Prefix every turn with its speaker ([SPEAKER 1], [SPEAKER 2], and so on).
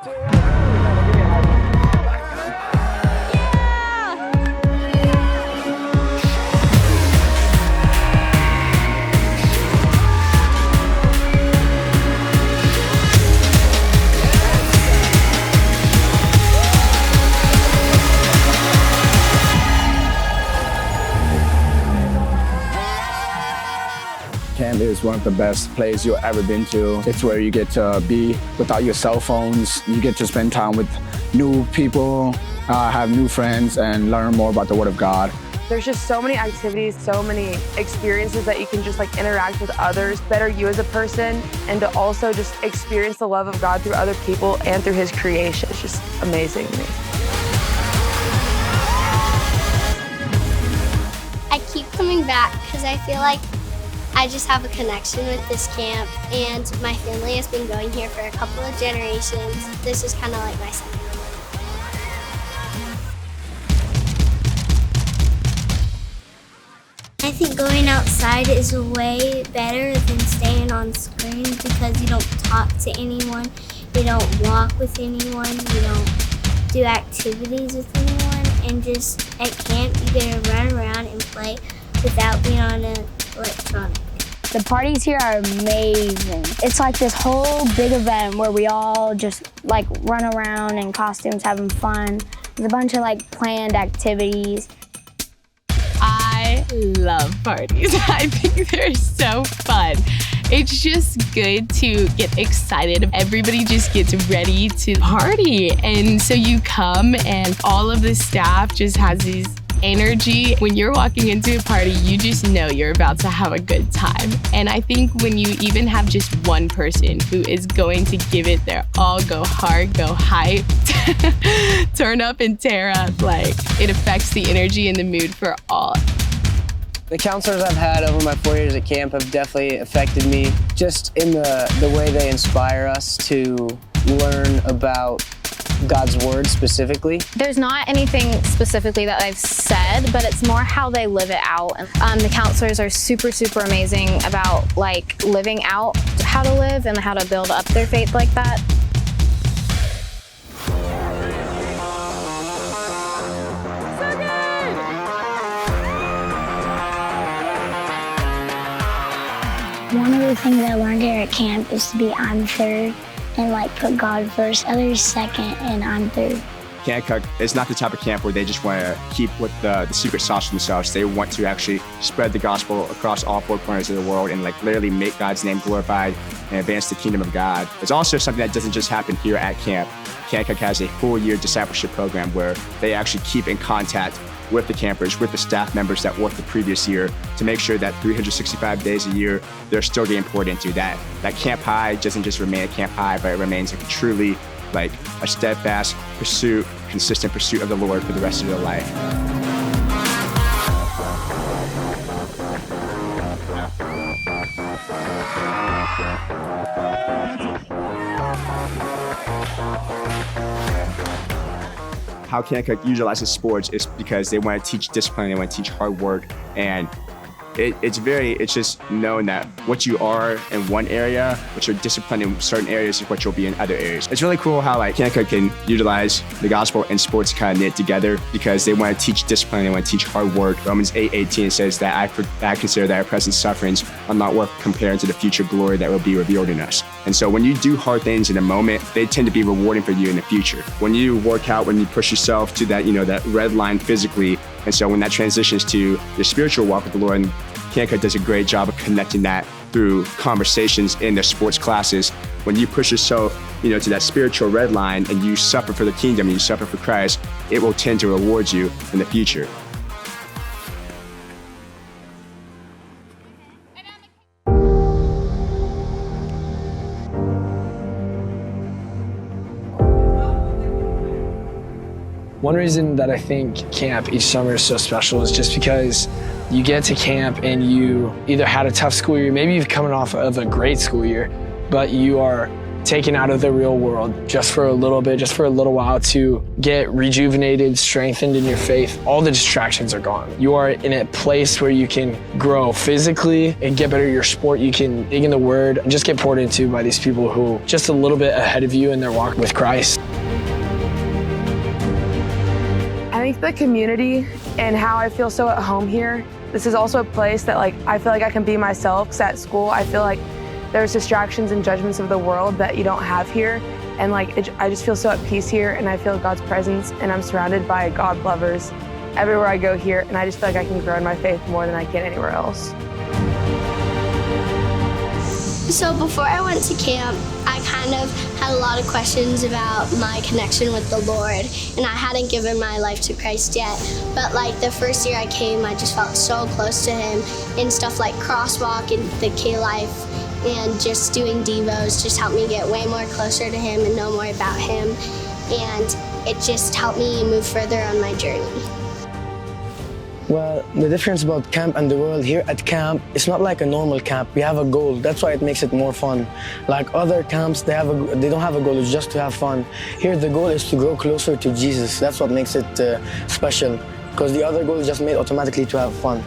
[SPEAKER 1] Camp is one of the best places you've ever been to. It's where you get to be without your cell phones. You get to spend time with new people, have new friends, and learn more about the Word of God.
[SPEAKER 2] There's just so many activities, so many experiences that you can just interact with others, better you as a person, and to also just experience the love of God through other people and through His creation. It's just amazing to me.
[SPEAKER 3] I keep coming back because I feel like I just have a connection with this camp, and my family has been going here for a couple of generations. This is kind of like my second home. I think going outside is way better than staying on screen because you don't talk to anyone, you don't walk with anyone, you don't do activities with anyone, and just at camp you get to run around and play without being on an electronic.
[SPEAKER 4] The parties here are amazing. It's like this whole big event where we all just run around in costumes having fun. There's a bunch of planned activities.
[SPEAKER 5] I love parties. I think they're so fun. It's just good to get excited. Everybody just gets ready to party. And so you come and all of the staff just has these energy. When you're walking into a party, you just know you're about to have a good time. And I think when you even have just one person who is going to give it their all, go hard, go hype, turn up and tear up, it affects the energy and the mood for all.
[SPEAKER 6] The counselors I've had over my 4 years at camp have definitely affected me, just in the way they inspire us to learn about God's word specifically.
[SPEAKER 7] There's not anything specifically that I've said, but it's more how they live it out. The counselors are super, super amazing about living out how to live and how to build up their faith like that.
[SPEAKER 4] One of the things I learned here at camp is to be I'm third and put God first, others second, and I'm third.
[SPEAKER 1] Kanakuk is not the type of camp where they just want to keep with the secret sauce themselves. They want to actually spread the gospel across all four corners of the world and literally make God's name glorified and advance the kingdom of God. It's also something that doesn't just happen here at camp. Kanakuk has a full-year discipleship program where they actually keep in contact with the campers, with the staff members that worked the previous year to make sure that 365 days a year, they're still getting poured into. That camp high doesn't just remain a camp high, but it remains truly a steadfast pursuit, consistent pursuit of the Lord for the rest of their life. How Kanakuk utilizes sports is because they want to teach discipline, they want to teach hard work, and it's just known that what you are in one area, what you're disciplined in certain areas is what you'll be in other areas. It's really cool how Kanakuk can utilize the gospel and sports kind of knit together because they want to teach discipline, they want to teach hard work. Romans 8:18 says that I consider that our present sufferings are not worth comparing to the future glory that will be revealed in us. And so when you do hard things in a moment, they tend to be rewarding for you in the future. When you work out, when you push yourself to that, that red line physically, and so when that transitions to your spiritual walk with the Lord, Kanakuk does a great job of connecting that through conversations in their sports classes. When you push yourself, to that spiritual red line and you suffer for the kingdom and you suffer for Christ, it will tend to reward you in the future.
[SPEAKER 8] One reason that I think camp each summer is so special is just because you get to camp and you either had a tough school year, maybe you've coming off of a great school year, but you are taken out of the real world just for a little bit, just for a little while, to get rejuvenated, strengthened in your faith. All the distractions are gone. You are in a place where you can grow physically and get better at your sport. You can dig in the Word and just get poured into by these people who are just a little bit ahead of you in their walk with Christ.
[SPEAKER 2] I think the community and how I feel so at home here, this is also a place that like I feel like I can be myself. 'Cause at school, I feel like there's distractions and judgments of the world that you don't have here. And like, I just feel so at peace here, and I feel God's presence, and I'm surrounded by God lovers everywhere I go here. And I just feel like I can grow in my faith more than I can anywhere else.
[SPEAKER 3] So before I went to camp, I kind of had a lot of questions about my connection with the Lord, and I hadn't given my life to Christ yet. But like the first year I came, I just felt so close to Him in stuff like Crosswalk and the K-Life, and just doing Devos just helped me get way more closer to Him and know more about Him. And it just helped me move further on my journey.
[SPEAKER 6] Well, the difference about camp and the world, here at camp, it's not like a normal camp. We have a goal. That's why it makes it more fun. Like other camps, they don't have a goal. It's just to have fun. Here, the goal is to grow closer to Jesus. That's what makes it special, because the other goal is just made automatically to have fun.